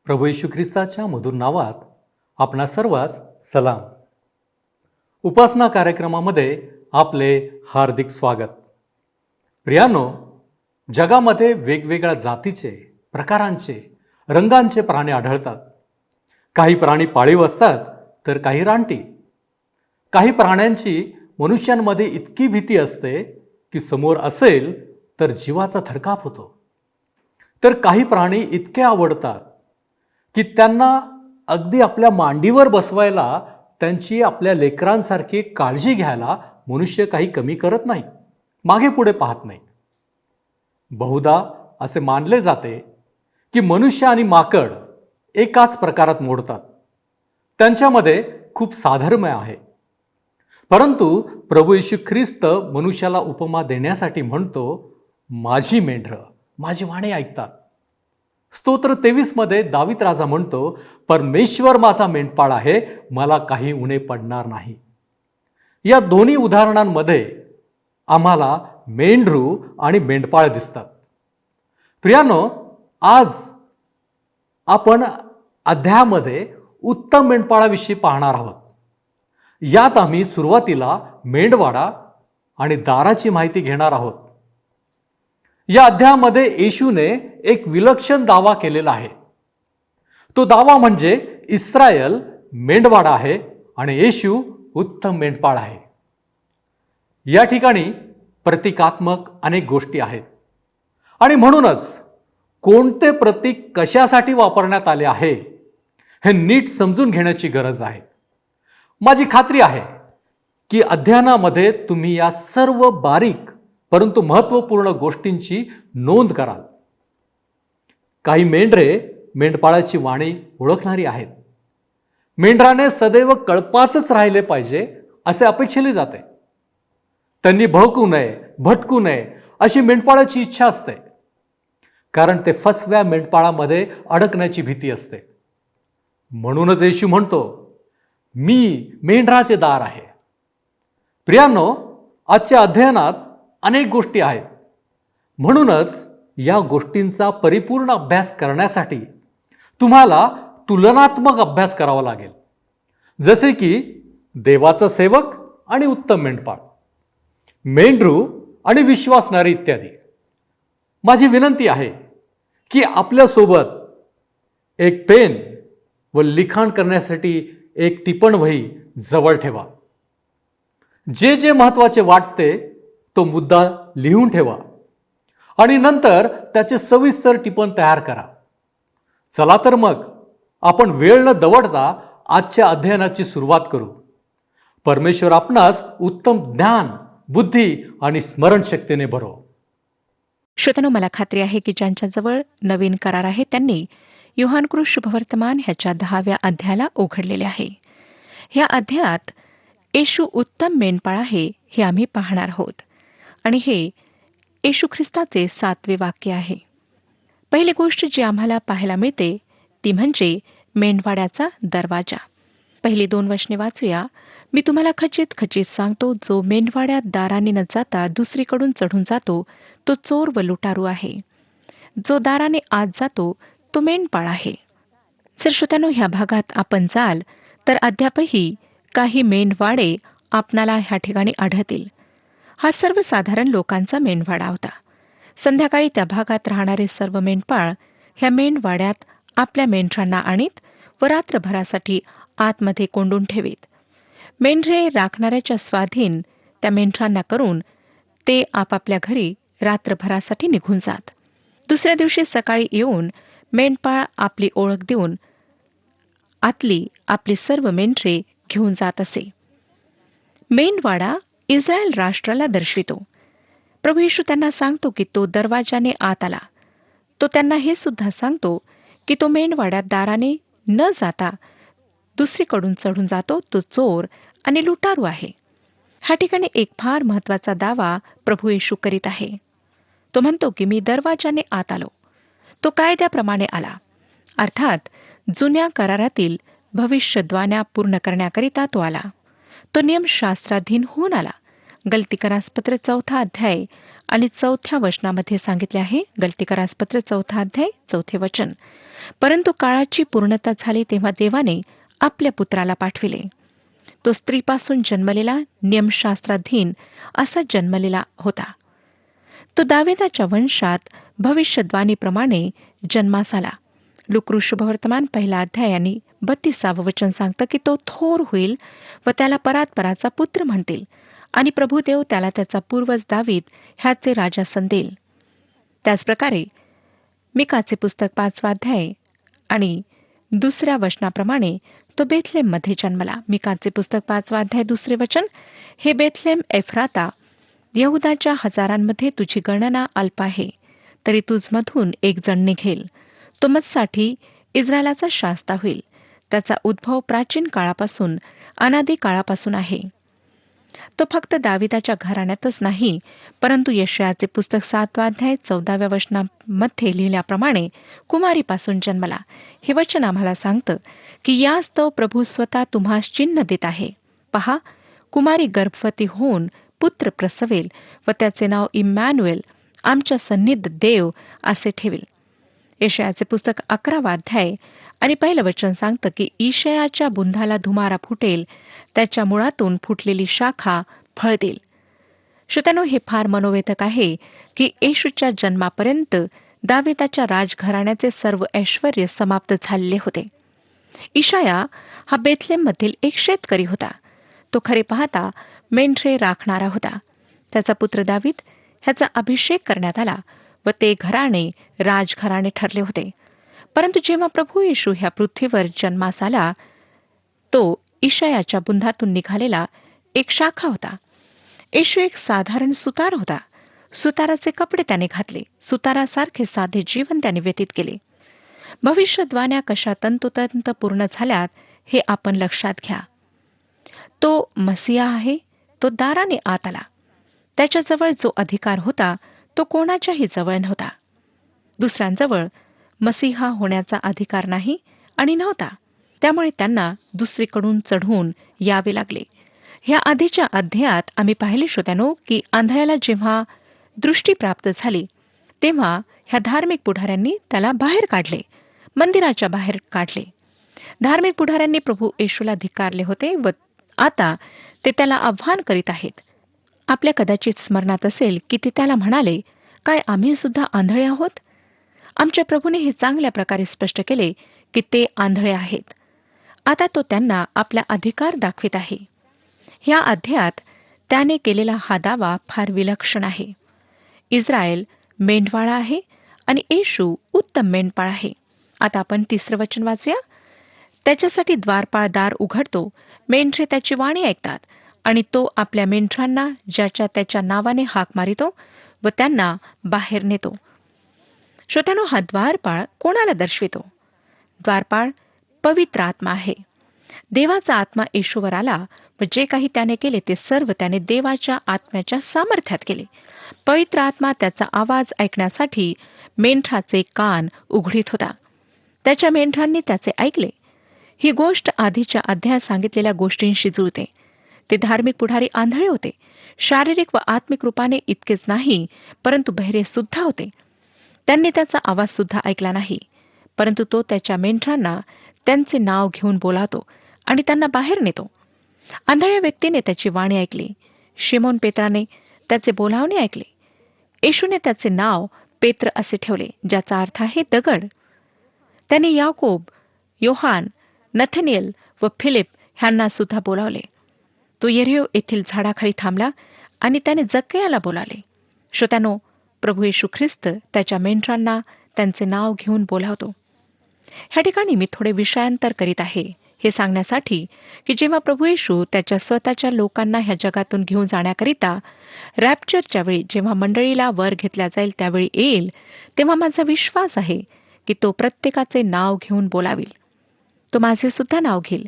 प्रभू येशू ख्रिस्ताच्या मधुर नावात आपणा सर्वांस सलाम. उपासना कार्यक्रमामध्ये आपले हार्दिक स्वागत. प्रियानो, जगामध्ये वेगवेगळ्या जातीचे, प्रकारांचे, रंगांचे प्राणी आढळतात. काही प्राणी पाळीव असतात तर काही रानटी. काही प्राण्यांची मनुष्यांमध्ये इतकी भीती असते की समोर असेल तर जीवाचा थरकाप होतो. तर काही प्राणी इतके आवडतात की त्यांना अगदी आपल्या मांडीवर बसवायला, त्यांची आपल्या लेकरांसारखी काळजी घ्यायला मनुष्य काही कमी करत नाही, मागे पुढे पाहत नाही. बहुधा असे मानले जाते की मनुष्य आणि माकड एकाच प्रकारात मोडतात. त्यांच्यामध्ये खूप साधर्म्य आहे. परंतु प्रभू येशू ख्रिस्त मनुष्याला उपमा देण्यासाठी म्हणतो, माझी मेंढरं माझी वाणी ऐकतात. स्तोत्र 23 मध्ये दावीद राजा म्हणतो, परमेश्वर माझा मेंढपाळ आहे, मला काही उणे पडणार नाही. या दोन्ही उदाहरणांमध्ये आम्हाला मेंढरू आणि मेंढपाळ दिसतात. प्रियानो, आज आपण अध्यायामध्ये उत्तम मेंढपाळाविषयी पाहणार आहोत. यात आम्ही सुरुवातीला मेंढवाडा आणि दाराची माहिती घेणार आहोत. या अध्यायामध्ये येशूने एक विलक्षण दावा केलेला आहे. तो दावा म्हणजे इस्रायल मेंढवाडा आहे आणि येशू उत्तम मेंढपाळ आहे. या ठिकाणी प्रतिकात्मक अनेक गोष्टी आहेत आणि म्हणूनच कोणते प्रतीक कशासाठी वापरण्यात आले आहे हे नीट समजून घेण्याची गरज आहे. माझी खात्री आहे की अध्ययनामध्ये तुम्ही या सर्व बारीक परंतु महत्त्वपूर्ण गोष्टींची नोंद कराल. काही मेंढरे मेंढपाळाची वाणी ओळखणारी आहेत. मेंढराने सदैव कळपातच राहिले पाहिजे असे अपेक्षिले जाते. त्यांनी भडकू नये, भटकू नये अशी मेंढपाळाची इच्छा असते, कारण ते फसव्या मेंढपाळामध्ये अडकण्याची भीती असते. म्हणूनच येशू म्हणतो, मी मेंढराचे दार आहे. प्रियांनो, आजच्या अध्ययनात अनेक गोष्टी आहेत. म्हणूनच या गोष्टींचा परिपूर्ण अभ्यास करण्यासाठी तुम्हाला तुलनात्मक अभ्यास करावा लागेल, जसे की देवाचा सेवक आणि उत्तम मेंढपाळ, मेंढरू आणि विश्वासणारे इत्यादी. माझी विनंती आहे की आपल्यासोबत एक पेन व लिखाण करण्यासाठी एक टिपण वही जवळ ठेवा. जे जे महत्त्वाचे वाटते तो मुद्दा लिहून ठेवा आणि नंतर त्याचे सविस्तर टिपण तयार करा. चला तर मग आपण वेळ न दवडता आजच्या अध्ययनाची सुरुवात करू. परमेश्वर आपणास उत्तम ज्ञान, बुद्धी आणि स्मरणशक्तीने भरो. श्रोत्यांनो, मला खात्री आहे की ज्यांच्याजवळ नवीन करार आहे त्यांनी योहानकृत शुभवर्तमान ह्याच्या 10व्या अध्यायाला उघडलेले आहे. ह्या अध्यायात येशू उत्तम मेंढपाळ आहे हे आम्ही पाहणार आहोत आणि हे येशू ख्रिस्ताचे 7वे वाक्य आहे. पहिली गोष्ट जी आम्हाला पाहायला मिळते ती म्हणजे मेंढवाड्याचा दरवाजा. पहिली 2 वचने वाचूया. मी तुम्हाला खचित खचित सांगतो, जो मेंढवाड्यात दाराने न जाता दुसरीकडून चढून जातो तो चोर व लुटारू आहे. जो दाराने आत जातो तो मेंढपाळ आहे. जर श्रोत्यांनो, ह्या भागात आपण जाल तर अद्यापही काही मेंढवाडे आपणाला ह्या ठिकाणी आढळतील. हा सर्वसाधारण लोकांचा मेंढवाडा होता. संध्याकाळी त्या भागात राहणारे सर्व मेंढपाळ ह्या मेंढवाड्यात आपल्या मेंढरांना आणीत व रात्रभरासाठी आतमध्ये कोंडून ठेवीत. मेंढरे राखणाऱ्याच्या स्वाधीन त्या मेंढरांना करून ते आपापल्या घरी रात्रभरासाठी निघून जात. दुसऱ्या दिवशी सकाळी येऊन मेंढपाळ आपली ओळख देऊन आतली आपली सर्व मेंढरे घेऊन जात असे. मेंढवाडा इस्रायल राष्ट्राला दर्शवितो. प्रभू येशू त्यांना सांगतो की तो दरवाजाने आत आला. तो त्यांना हे सुद्धा सांगतो की तो मेंढवाड्यात दाराने न जाता दुसरीकडून चढून जातो तो चोर आणि लुटारू आहे. ह्या ठिकाणी एक फार महत्त्वाचा दावा प्रभू येशू करीत आहे. तो म्हणतो की मी दरवाजाने आत आलो. तो कायद्याप्रमाणे आला, अर्थात जुन्या करारातील भविष्यद्वाण्या पूर्ण करण्याकरिता तो आला. तो नियमशास्त्राधीन होऊन आला. गलतीकरासपत्र 4 अध्याय आणि 4 वचनामध्ये सांगितले आहे. गलतीकरासपत्र 4 अध्याय 4 वचन. परंतु काळाची पूर्णता झाली तेव्हा देवाने आपल्या पुत्राला पाठविले. तो स्त्रीपासून जन्मलेला, नियमशास्त्राधीन असा जन्मलेला होता. तो दाविदाच्या वंशात भविष्यद्वाणीप्रमाणे जन्मास आला. लुक्रू शुभवर्तमान 1 अध्याय आणि 32 वचन सांगतं की तो थोर होईल व त्याला परात्पराचा पुत्र म्हणतील आणि प्रभुदेव त्याला त्याचा पूर्वज दावीद ह्याचे राजासन देईल. त्याचप्रकारे मिकाचे पुस्तक 5 अध्याय आणि 2 वचनाप्रमाणे तो बेथलेममध्ये जन्मला. मिकाचे पुस्तक 5 अध्याय 2 वचन, हे बेथलेम एफ्राता, यहुदाच्या हजारांमध्ये तुझी गणना अल्प आहे, तरी तुझमधून एक जण निघेल, तो मजसाठी इस्रायलाचा शास्ता होईल. त्याचा उद्भव प्राचीन काळापासून, अनादी काळापासून आहे. तो फक्त दाविदाच्या घराण्यातच नाही, परंतु यशायाचे पुस्तक 7 अध्याय 14 वचनामध्ये लिहिल्याप्रमाणे कुमारीपासून जन्मला. हे वचन आम्हाला सांगतं की यास्तव प्रभू स्वतः तुम्हास चिन्ह देत आहे. पहा, कुमारी गर्भवती होऊन पुत्र प्रसवेल व त्याचे नाव इम्मॅन्युएल, आमच्या सन्निध देव असे ठेवेल. यशायाचे पुस्तक 11 अध्याय आणि 1 वचन सांगतं की ईशयाच्या बुंधाला धुमारा फुटेल, त्याच्या मुळातून फुटलेली शाखा फळ देईल. श्रोत्यानो, हे फार मनोवेधक आहे की येशूच्या जन्मापर्यंत दाविदाच्या राजघराण्याचे सर्व ऐश्वर्य समाप्त झालेले होते. ईशाया हा बेथलेममधील एक शेतकरी होता. तो खरे पाहता मेंढरे राखणारा होता. त्याचा पुत्र दावीद ह्याचा अभिषेक करण्यात आला व ते घराणे राजघराणे ठरले होते. परंतु जेव्हा प्रभू येशू ह्या पृथ्वीवर जन्मास आला, तो ईशायाच्या बुंधातून निघालेला एक शाखा होता. येशू एक साधारण सुतार होता. सुताराचे कपडे त्याने घातले. सुतारासारखे साधे जीवन त्याने व्यतीत केले. भविष्यद्वाण्या कशा तंतोतंत पूर्ण झाल्यात हे आपण लक्षात घ्या. तो मसीहा आहे. तो दाराने आत आला. त्याच्याजवळ जो अधिकार होता तो कोणाच्याही जवळ नव्हता. दुसऱ्यांजवळ मसीहा होण्याचा अधिकार नाही आणि नव्हता. त्यामुळे त्यांना दुसरीकडून चढून यावे लागले. ह्या आधीच्या अध्यायात आम्ही पाहिले श्रोत्यानो की आंधळ्याला जेव्हा दृष्टी प्राप्त झाली तेव्हा ह्या धार्मिक पुढाऱ्यांनी त्याला बाहेर काढले, मंदिराच्या बाहेर काढले. धार्मिक पुढाऱ्यांनी प्रभू येशूला धिक्कारले होते व आता ते त्याला आव्हान करीत आहेत. आपल्या कदाचित स्मरणात असेल की ते त्याला म्हणाले, काय आम्ही सुद्धा आंधळे आहोत? आमच्या प्रभूने हे चांगल्या प्रकारे स्पष्ट केले की ते आंधळे आहेत. आता तो त्यांना आपला अधिकार दाखवित आहे. ह्या अध्यायात त्याने केलेला हा दावा फार विलक्षण आहे. इस्रायल मेंढवाळा आहे आणि येशू उत्तम मेंढपाळ आहे. आता आपण 3 वचन वाचूया. त्याच्यासाठी द्वारपाळ दार उघडतो, मेंढरे त्याची वाणी ऐकतात आणि तो आपल्या मेंढरांना ज्याच्या त्याच्या नावाने हाक मारितो व त्यांना बाहेर नेतो. श्रोत्यानो, हा द्वारपाळ कोणाला दर्शवितो? द्वारपाळ पवित्र आत्मा आहे. देवाचा आत्मा येशूवर आला व जे काही त्याने केले ते सर्व त्याने देवाच्या आत्म्याच्या सामर्थ्यात केले. पवित्र आत्मा त्याचा आवाज ऐकण्यासाठी मेंढराचे कान उघडीत होता. त्याच्या मेंढरांनी त्याचे ऐकले. ही गोष्ट आधीच्या अध्यायात सांगितलेल्या गोष्टींशी जुळते. ते धार्मिक पुढारी आंधळे होते. शारीरिक व आत्मिक रूपाने इतकेच नाही, परंतु बहिरे सुद्धा होते. त्यांनी त्याचा आवाज सुद्धा ऐकला नाही, परंतु तो त्याच्या मेंढरांना त्यांचे नाव घेऊन बोलावतो आणि त्यांना बाहेर नेतो. आंधळ्या व्यक्तीने त्याची वाणी ऐकली. शिमोन पेत्राने त्याचे बोलावणे ऐकले. येशूने त्याचे नाव पेत्र असे ठेवले, ज्याचा अर्थ आहे दगड. त्याने याकोब, योहान, नथानिएल व फिलिप ह्यांना सुद्धा बोलावले. तो यरीहो येथील झाडाखाली थांबला आणि त्याने जक्कयाला बोलावले. श्रोत्यानो, प्रभू येशू ख्रिस्त त्याच्या मेंढरांना त्यांचे नाव घेऊन बोलावतो. ह्या ठिकाणी मी थोडे विषयांतर करीत आहे, हे सांगण्यासाठी की जेव्हा प्रभू येशू त्याच्या स्वतःच्या लोकांना ह्या जगातून घेऊन जाण्याकरिता रॅप्चरच्या वेळी जेव्हा मंडळीला वर घेतल्या जाईल त्यावेळी येईल, तेव्हा माझा विश्वास आहे की तो प्रत्येकाचे नाव घेऊन बोलावील. तो माझे सुद्धा नाव घेईल.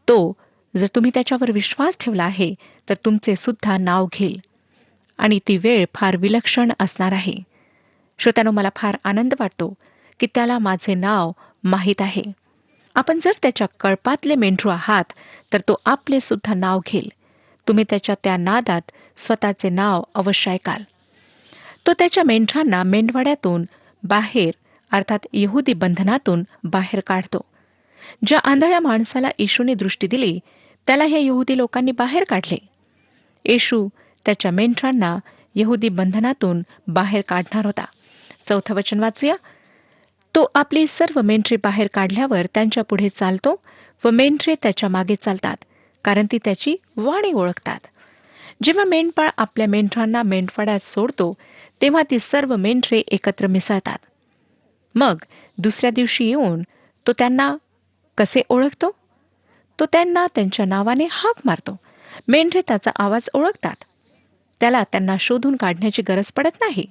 तो जर तुम्ही त्याच्यावर विश्वास ठेवला आहे तर तुमचे सुद्धा नाव घेईल आणि ती वेळ फार विलक्षण असणार आहे. श्रोत्यानो, मला फार आनंद वाटतो की त्याला माझे नाव माहीत आहे. आपण जर त्याच्या कळपातले मेंढरू आहात तर तो आपले सुद्धा नाव घेईल. तुम्ही त्याच्या त्या नादात स्वतःचे नाव अवश्य ऐकाल. तो त्याच्या मेंढरांना मेंढवाड्यातून बाहेर अर्थात यहुदी बंधनातून बाहेर काढतो. ज्या आंधळ्या माणसाला येशूने दृष्टी दिली त्याला ह्या यहुदी लोकांनी बाहेर काढले. येशू त्याच्या मेंढरांना यहुदी बंधनातून बाहेर काढणार होता. 4 वचन वाचूया. तो आपली सर्व मेंढरे बाहेर काढल्यावर त्यांच्या पुढे चालतो व मेंढरे त्याच्या मागे चालतात, कारण ती त्याची वाणी ओळखतात. जेव्हा मेंढपाळ आपल्या मेंढरांना मेंढपाळात सोडतो तेव्हा ती सर्व मेंढरे एकत्र मिसळतात. मग दुसऱ्या दिवशी येऊन तो त्यांना कसे ओळखतो? तो त्यांना त्यांच्या नावाने हाक मारतो. मेंढरे त्याचा आवाज ओळखतात. त्याला त्यांना शोधून काढण्याची गरज पडत नाही.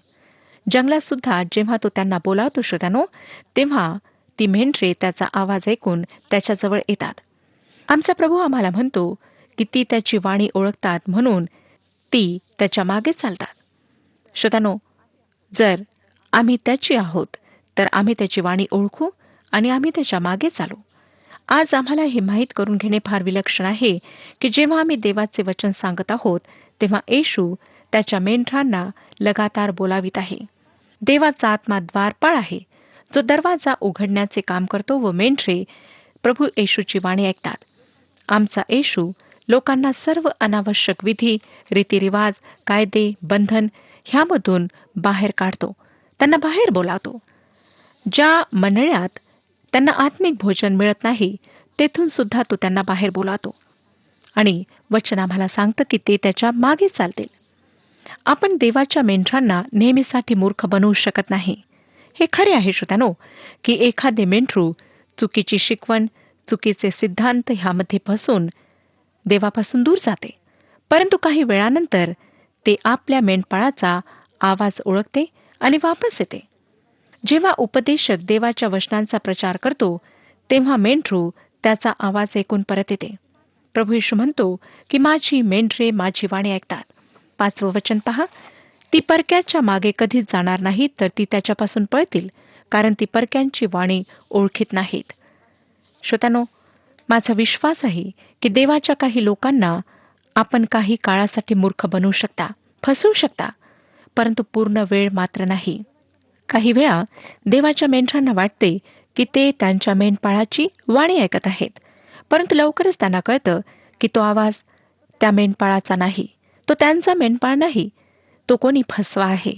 जंगलात सुद्धा जेव्हा तो त्यांना बोलावतो श्रोत्यानो, तेव्हा ती मेंढरे त्याचा आवाज ऐकून त्याच्याजवळ येतात. आमचा प्रभू आम्हाला म्हणतो की ती त्याची वाणी ओळखतात, म्हणून ती त्याच्या मागे चालतात. श्रोत्यानो, जर आम्ही त्याची आहोत तर आम्ही त्याची वाणी ओळखू आणि आम्ही त्याच्या मागे चालू. आज आम्हाला हे माहीत करून घेणे फार विलक्षण आहे की जेव्हा आम्ही देवाचे वचन सांगत आहोत तेव्हा येशू त्याच्या मेंढरांना लगातार बोलावित आहे. देवाचा आत्मा द्वारपाळ आहे, जो दरवाजा उघडण्याचे काम करतो व मेंढरे प्रभू येशूची वाणी ऐकतात. आमचा येशू लोकांना सर्व अनावश्यक विधी, रीतिरिवाज, कायदे, बंधन ह्यामधून बाहेर काढतो, त्यांना बाहेर बोलावतो. ज्या मंडळात त्यांना आत्मिक भोजन मिळत नाही तेथून सुद्धा तो त्यांना बाहेर बोलावतो आणि वचन आम्हाला सांगतं की ते त्याच्या मागे चालतील. आपण देवाच्या मेंढरांना नेहमीसाठी मूर्ख बनवू शकत नाही. हे खरे आहे श्रोत्यानो की एखादे मेंढरू चुकीची शिकवण, चुकीचे सिद्धांत ह्यामध्ये फसून देवापासून दूर जाते. परंतु काही वेळानंतर ते आपल्या मेंढपाळाचा आवाज ओळखते आणि वापस येते. जेव्हा उपदेशक देवाच्या वचनांचा प्रचार करतो तेव्हा मेंढरू त्याचा आवाज ऐकून परत येते. प्रभू येशू म्हणतो की माझी मेंढरे माझी वाणी ऐकतात. 5वं वचन पहा. ती परक्याच्या मागे कधीच जाणार नाहीत, तर ती त्याच्यापासून पळतील, कारण ती परक्यांची वाणी ओळखीत नाहीत. श्रोत्यानो, माझा विश्वास आहे की देवाच्या काही लोकांना आपण काही काळासाठी मूर्ख बनवू शकता, फसवू शकता, परंतु पूर्ण वेळ मात्र नाही. काही वेळा देवाच्या मेंढरांना वाटते की ते त्यांच्या मेंढपाळाची वाणी ऐकत आहेत, परंतु लवकरच त्यांना कळतं की तो आवाज त्या मेंढपाळाचा नाही, तो त्यांचा मेंढपाळ नाही, तो कोणी फसवा आहे.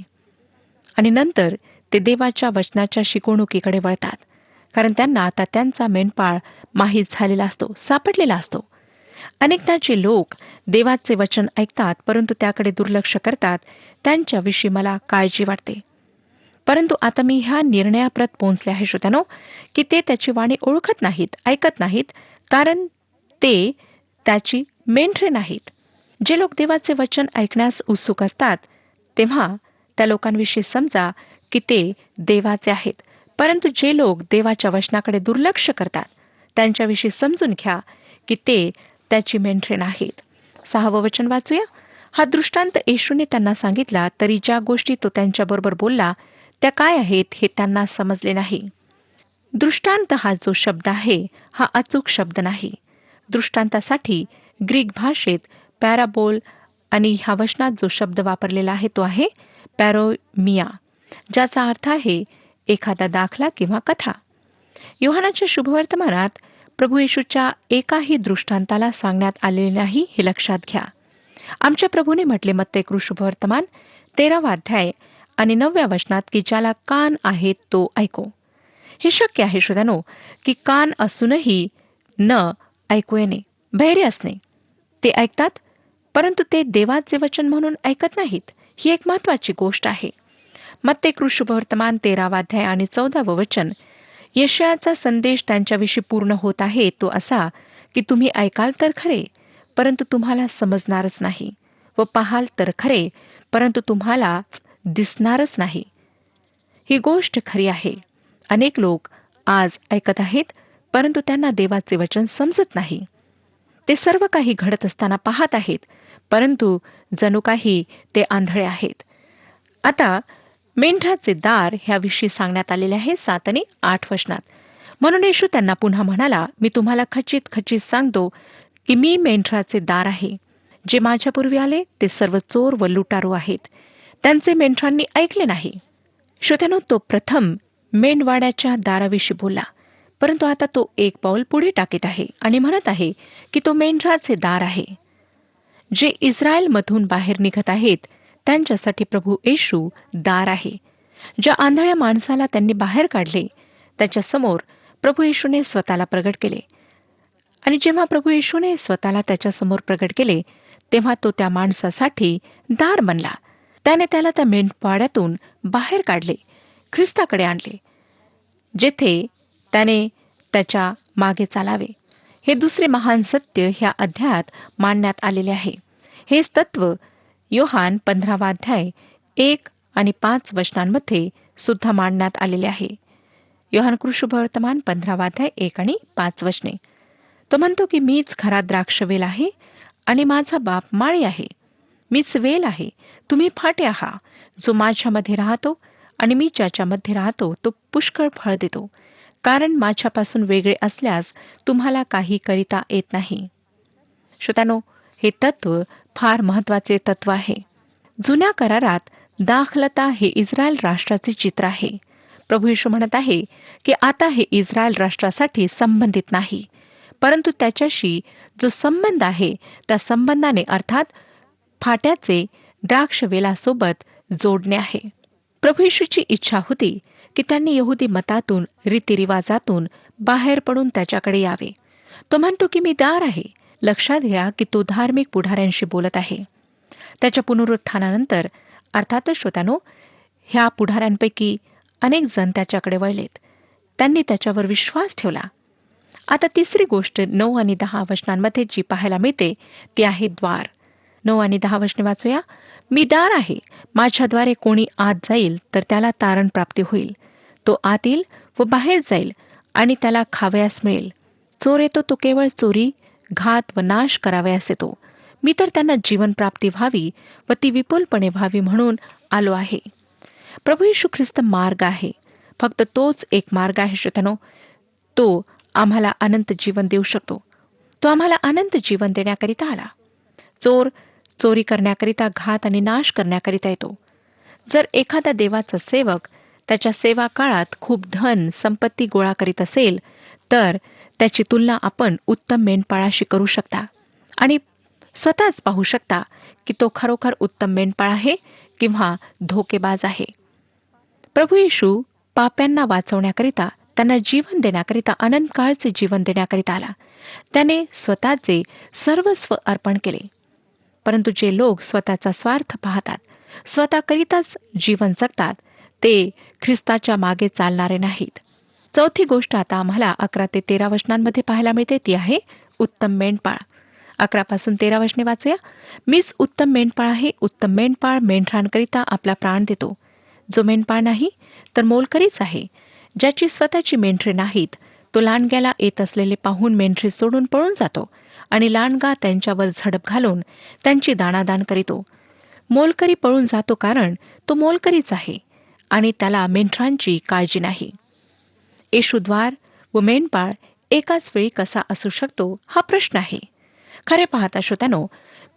आणि नंतर ते देवाच्या वचनाच्या शिकवणुकीकडे वळतात, कारण त्यांना आता त्यांचा मेंढपाळ माहीत झालेला असतो, सापडलेला असतो. अनेकदा जे लोक देवाचे वचन ऐकतात परंतु त्याकडे दुर्लक्ष करतात त्यांच्याविषयी मला काळजी वाटते. परंतु आता मी ह्या निर्णयाप्रत पोहोचले आहे श्रोत्यानो की ते त्याची वाणी ओळखत नाहीत, ऐकत नाहीत, कारण ते त्याची मेंढरे नाहीत. जे लोक देवाचे वचन ऐकण्यास उत्सुक असतात तेव्हा त्या लोकांविषयी समजा की ते देवाचे आहेत, परंतु जे लोक देवाच्या वचनाकडे दुर्लक्ष करतात त्यांच्याविषयी समजून घ्या की ते त्याची मेंढरे नाहीत. 6वं वचन वाचूया. हा दृष्टांत येशूने त्यांना सांगितला, तरी ज्या गोष्टी तो त्यांच्याबरोबर बोलला त्या काय आहेत हे त्यांना समजले नाही. दृष्टांत हा जो शब्द आहे हा अचूक शब्द नाही. दृष्टांतासाठी ग्रीक भाषेत पॅराबोल आणि ह्या वचनात जो शब्द वापरलेला आहे तो आहे पॅरोमिया, ज्याचा अर्थ आहे एखादा दाखला किंवा कथा. योहानाच्या शुभवर्तमानात प्रभू येशूच्या एकाही दृष्टांताला सांगण्यात आलेले नाही हे लक्षात घ्या. आमच्या प्रभूने म्हटले मत्ते शुभवर्तमान 13वा अध्याय आणि 9व्या वचनात की ज्याला कान आहेत तो ऐको. हे शक्य आहे श्रोत्यानो की कान असूनही न ऐकू येणे, बहिरे असणे. ते ऐकतात परंतु ते देवाचे वचन म्हणून ऐकत नाहीत. ही एक महत्वाची गोष्ट आहे. मत्ते शुभवर्तमान 13वा अध्याय आणि 14वं वचन. यशायाचा संदेश त्यांच्याविषयी पूर्ण होत आहे तो असा की तुम्ही ऐकाल तर खरे परंतु तुम्हाला समजणारच नाही, व पाहाल तर खरे परंतु तुम्हाला दिसणारच नाही. ही गोष्ट खरी आहे. अनेक लोक आज ऐकत आहेत परंतु त्यांना देवाचे वचन समजत नाही. ते सर्व काही घडत असताना पाहत आहेत परंतु जणू काही ते आंधळे आहेत. आता मेंढराचे दार ह्याविषयी सांगण्यात आलेले आहे 7 आणि 8 वचनात. म्हणून येशू त्यांना पुन्हा म्हणाला, मी तुम्हाला खचित खचित सांगतो की मी मेंढराचे दार आहे. जे माझ्यापूर्वी आले ते सर्व चोर व लुटारू आहेत, त्यांचे मेंढरांनी ऐकले नाही. श्रोत्यानो, तो प्रथम मेंढवाड्याच्या दाराविषयी बोलला, परंतु आता तो एक पाऊल पुढे टाकीत आहे आणि म्हणत आहे की तो मेंढराचे दार आहे. जे इस्रायलमधून बाहेर निघत आहेत त्यांच्यासाठी प्रभू येशू दार आहे. ज्या आंधळ्या माणसाला त्यांनी बाहेर काढले त्याच्यासमोर प्रभू येशूने स्वतःला प्रगट केले. आणि जेव्हा प्रभू येशूने स्वतःला त्याच्यासमोर प्रगट केले तेव्हा तो त्या माणसासाठी दार बनला. त्याने त्याला त्या मेंढपाळ्यातून बाहेर काढले, ख्रिस्ताकडे आणले, जेथे त्याने त्याच्या मागे चालावे. हे दुसरे महान सत्य ह्या अध्यायात मांडण्यात आलेले आहे. हेच तत्व योहान 15 अध्याय 1 आणि 5 वचनांमध्ये सुद्धा मांडण्यात आलेले आहे. योहान शुभवर्तमान 15 अध्याय 1 आणि 5 वचने. तो म्हणतो की मीच खरा द्राक्षवेल आहे आणि माझा बाप माळी आहे. मीच वेल आहे, तुम्ही फाटे आहात. जो माझ्यामध्ये राहतो आणि मी ज्याच्यामध्ये राहतो तो पुष्कळ फळ देतो, कारण माझ्यापासून वेगळे असल्यास तुम्हाला काही करिता येत नाही. श्रोत्यानो, हे तत्व फार महत्वाचे तत्व आहे. जुन्या करारात दाखलता हे इस्रायल राष्ट्राचे चित्र आहे. प्रभू येशू म्हणत आहे की आता हे इस्रायल राष्ट्रासाठी संबंधित नाही, परंतु त्याच्याशी जो संबंध आहे त्या संबंधाने अर्थात फाट्याचे द्राक्षवेलासोबत जोडणे आहे. प्रभू येशूची इच्छा होती की त्यांनी यहुदी मतातून रीतिरिवाजातून बाहेर पडून त्याच्याकडे यावे. तो म्हणतो की मी दार आहे. लक्षात घ्या की तो धार्मिक पुढाऱ्यांशी बोलत आहे. त्याच्या पुनरुत्थानानंतर अर्थातच श्रोत्यानो, ह्या पुढाऱ्यांपैकी अनेक जण त्याच्याकडे वळलेत. त्यांनी त्याच्यावर विश्वास ठेवला. आता तिसरी गोष्ट 9 आणि 10 वचनांमध्ये जी पाहायला मिळते ती आहे द्वार. 9 आणि 10 वचने वाचूया. मी दार आहे. माझ्याद्वारे कोणी आत जाईल तर त्याला तारण प्राप्ती होईल. तो आत येईल व बाहेर जाईल आणि त्याला खावयास मिळेल. चोर येतो तो केवळ चोरी, घात व नाश करावयास येतो. मी तर त्यांना जीवन प्राप्ती व्हावी व ती विपुलपणे व्हावी म्हणून आलो आहे. प्रभू येशू ख्रिस्त मार्ग आहे. फक्त तोच एक मार्ग आहे श्रोत्यानो. तो आम्हाला अनंत जीवन देऊ शकतो. तो आम्हाला अनंत जीवन देण्याकरिता आला. चोर चोरी करण्याकरिता, घात आणि नाश करण्याकरिता येतो. जर एखादा देवाचा सेवक त्याच्या सेवा काळात खूप धन संपत्ती गोळा करीत असेल तर त्याची तुलना आपण उत्तम मेंढपाळाशी करू शकता आणि स्वतःच पाहू शकता की तो खरोखर उत्तम मेंढपाळ आहे किंवा धोकेबाज आहे. प्रभू येशू पाप्यांना वाचवण्याकरिता, त्यांना जीवन देण्याकरिता, अनंत काळचे जीवन देण्याकरिता आला. त्याने स्वतःचे सर्वस्व अर्पण केले. परंतु जे लोक स्वतःचा स्वार्थ पाहतात, स्वतःकरिताच जीवन जगतात, ते ख्रिस्ताच्या मागे चालणारे नाहीत. चौथी गोष्ट आता आम्हाला 11 ते 13 वचनांमध्ये पाहायला मिळते ती आहे उत्तम मेंढपाळ. 11 पासून 13 वचने वाचूया. मीच उत्तम मेंढपाळ आहे. उत्तम मेंढपाळ मेंढरांकरिता आपला प्राण देतो. जो मेंढपाळ नाही तर मोलकरीच आहे. ज्याची स्वतःची मेंढरे नाहीत तो लांडग्याला येत असलेले पाहून मेंढरे सोडून पळून जातो आणि लांडगा त्यांच्यावर झडप घालून त्यांची दाणादाण करीतो. मोलकरी पळून जातो कारण तो मोलकरीच आहे आणि त्याला मेंढरांची काळजी नाही. येशूद्वार व मेंढपाळ एकाच वेळी कसा असू शकतो हा प्रश्न आहे. खरे पाहता श्रोत्यानो,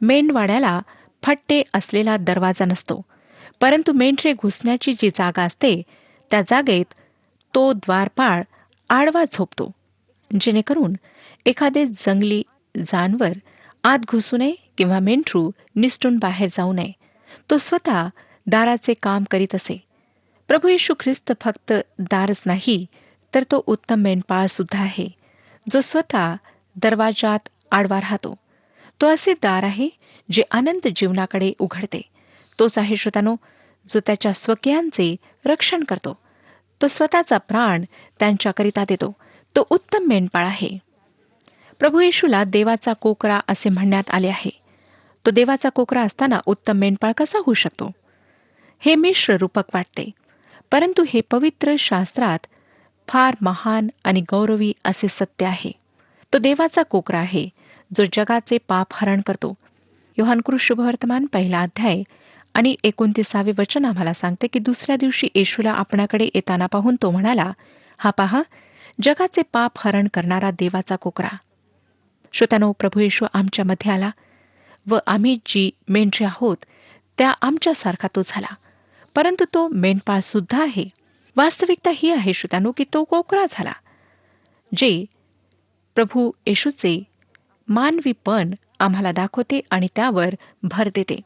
मेंढवाड्याला फट्टे असलेला दरवाजा नसतो, परंतु मेंढरे घुसण्याची जी जागा असते त्या जागेत तो द्वारपाळ आडवा झोपतो, जेणेकरून एखादे जंगली जानवर आत घुसू नये किंवा मेंढरू निसटून बाहेर जाऊ नये. तो स्वतः दाराचे काम करीत असे. प्रभू येशू ख्रिस्त फक्त दारच नाही तर तो उत्तम मेंढपाळ सुद्धा आहे, जो स्वतः दरवाजात आडवा राहतो. तो असे दार आहे जे अनंत जीवनाकडे उघडते. तोच आहे श्रोत्यानो, जो त्याच्या स्वकीयांचे रक्षण करतो. तो स्वतःचा प्राण त्यांच्याकरिता देतो. तो उत्तम मेंढपाळ आहे. प्रभू येशूला देवाचा कोकरा असे म्हणण्यात आले आहे. तो देवाचा कोकरा असताना उत्तम मेंढपाळ कसा होऊ शकतो? हे मिश्र रूपक वाटते, परंतु हे पवित्र शास्त्रात फार महान आणि गौरवी असे सत्य आहे. तो देवाचा कोकरा आहे जो जगाचे पाप हरण करतो. योहान शुभवर्तमान 1 अध्याय आणि 29 वचन आम्हाला सांगते की दुसऱ्या दिवशी येशूला आपणाकडे येताना पाहून तो म्हणाला, हा पहा, जगाचे पाप हरण करणारा देवाचा कोकरा. श्रोत्यानो, प्रभू येशू आमच्यामध्ये आला व आम्ही जी मेंढरे आहोत त्या आमच्यासारखा तो झाला. परंतु तो मेंढपाळ सुद्धा आहे. वास्तविकता ही आहे श्रोत्यानो की तो कोकरा झाला, जे प्रभू येशूचे मानवीपण आम्हाला दाखवते आणि त्यावर भर देते.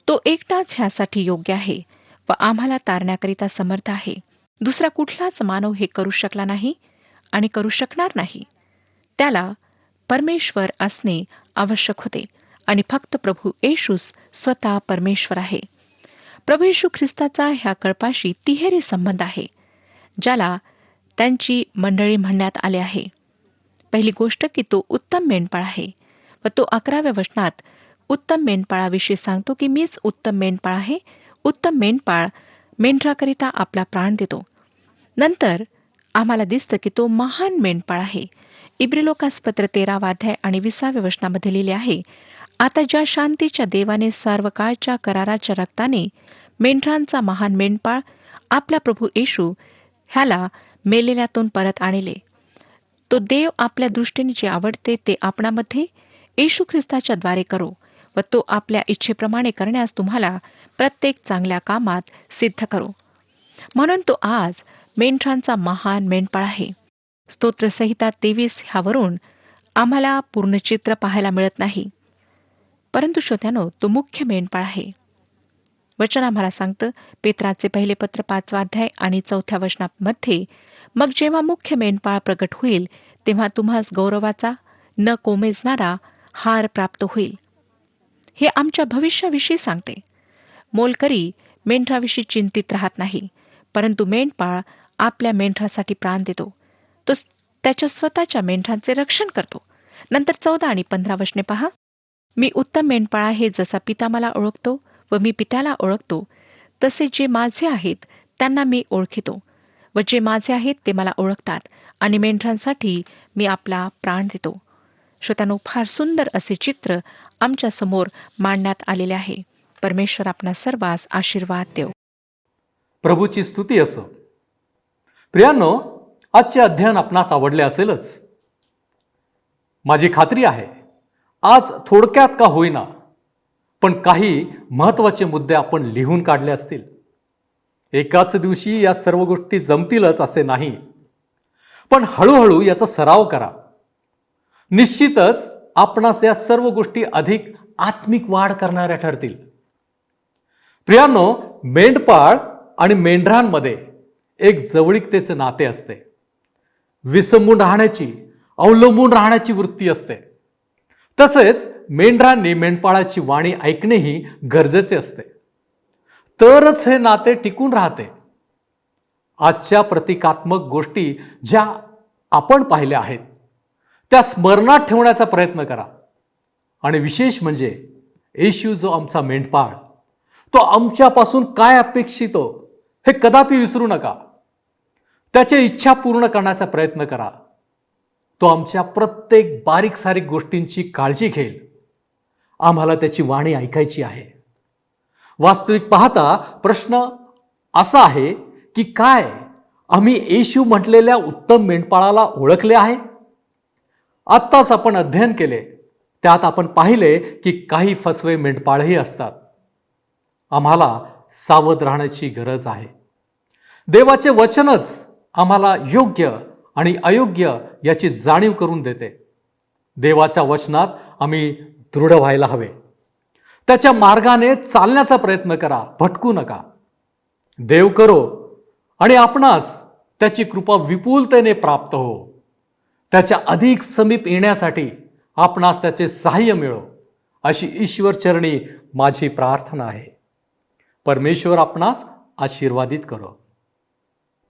तो एकटाच ह्यासाठी योग्य आहे व आम्हाला तारण्याकरिता समर्थ आहे. दुसरा कुठलाच मानव हे करू शकला नाही आणि करू शकणार नाही. त्याला परमेश्वर असणे आवश्यक होते आणि फक्त प्रभू येशूच स्वतः परमेश्वर आहे. प्रभू येशू ख्रिस्ताचा ह्या कळपाशी तिहेरी संबंध आहे, ज्याला त्यांची मंडळी म्हणण्यात आले आहे. पहिली गोष्ट की तो उत्तम मेंढपाळ आहे व तो 11व्या वचनात उत्तम मेंढपाळाविषयी सांगतो की मीच उत्तम मेंढपाळ आहे. उत्तम मेंढपाळ मेंढराकरिता आपला प्राण देतो. नंतर आम्हाला दिसतं की तो महान मेंढपाळ आहे. इब्रिलोकासपत्र 13 अध्याय आणि 20व्या वचनामध्ये लिहिले आहे, आता ज्या शांतीच्या देवाने सर्व काळच्या कराराच्या रक्ताने मेंढरांचा महान मेंढपाळ आपला प्रभू येशू ह्याला मेलेल्यातून परत आणले, तो देव आपल्या दृष्टीने जे आवडते ते आपणामध्ये येशू ख्रिस्ताच्या द्वारे करो व तो आपल्या इच्छेप्रमाणे करण्यास तुम्हाला प्रत्येक चांगल्या कामात सिद्ध करो. म्हणून तो आज मेंढरांचा महान मेंढपाळ आहे. स्तोत्रसंहिता 23 ह्यावरून आम्हाला पूर्ण चित्र पाहायला मिळत नाही, परंतु श्रोत्यानो तो मुख्य मेंढपाळ आहे. वचन आम्हाला सांगतं, पेत्राचे पहिले पत्र 5 अध्याय आणि 4 वचनामध्ये, मग जेव्हा मुख्य मेंढपाळ प्रगट होईल तेव्हा तुम्हास गौरवाचा न कोमेजणारा हार प्राप्त होईल. हे आमच्या भविष्याविषयी सांगते. मोलकरी मेंढराविषयी चिंतित राहत नाही, परंतु मेंढपाळ आपल्या मेंढरासाठी प्राण देतो. तो त्याच्या स्वतःच्या मेंढरांचे रक्षण करतो. नंतर 14 आणि 15 वचने पहा, मी उत्तम मेंढपाळ आहे, जसा पिता मला ओळखतो व मी पित्याला ओळखतो, तसे जे माझे आहेत त्यांना मी ओळखितो व जे माझे आहेत ते मला ओळखतात आणि मेंढरांसाठी मी आपला प्राण देतो. श्रोत्यानो, फार सुंदर असे चित्र आमच्या समोर मांडण्यात आलेले आहे. परमेश्वर आपणा सर्वांस आशीर्वाद देव. प्रभूची स्तुती असो. प्रियांनो, आजचे अध्ययन आपणास आवडले असेलच. माझी खात्री आहे आज थोडक्यात का होईना पण काही महत्त्वाचे मुद्दे आपण लिहून काढले असतील. एकाच दिवशी या सर्व गोष्टी जमतीलच असे नाही, पण हळूहळू याचा सराव करा. निश्चितच आपणास या सर्व गोष्टी अधिक आत्मिक वाढ करणाऱ्या ठरतील. प्रियांनो, मेंढपाळ आणि मेंढरांमध्ये एक जवळीकतेचे नाते असते. विसंबून राहण्याची, अवलंबून राहण्याची वृत्ती असते. तसेच मेंढरांनी मेंढपाळाची वाणी ऐकणेही गरजेचे असते, तरच हे नाते टिकून राहते. आजच्या प्रतिकात्मक गोष्टी ज्या आपण पाहिल्या आहेत त्या स्मरणात ठेवण्याचा प्रयत्न करा. आणि विशेष म्हणजे येशू जो आमचा मेंढपाळ, तो आमच्यापासून काय अपेक्षितो हे कदापि विसरू नका. त्याच्या इच्छा पूर्ण करण्याचा प्रयत्न करा. तो आमच्या प्रत्येक बारीक सारीक गोष्टींची काळजी घेईल. आम्हाला त्याची वाणी ऐकायची आहे. वास्तविक पाहता प्रश्न असा आहे की काय आम्ही येशू म्हटलेल्या उत्तम मेंढपाळाला ओळखले आहे? आत्ताच आपण अध्ययन केले त्यात आपण पाहिले की काही फसवे मेंढपाळही असतात. आम्हाला सावध राहण्याची गरज आहे. देवाचे वचनच आम्हाला योग्य आणि अयोग्य याची जाणीव करून देते. देवाच्या वचनात आम्ही दृढ व्हायला हवे. त्याच्या मार्गाने चालण्याचा प्रयत्न करा, भटकू नका. देव करो आणि आपणास त्याची कृपा विपुलतेने प्राप्त हो. त्याच्या अधिक समीप येण्यासाठी आपणास त्याचे सहाय्य मिळो, अशी ईश्वरचरणी माझी प्रार्थना आहे. परमेश्वर आपणास आशीर्वादित करो.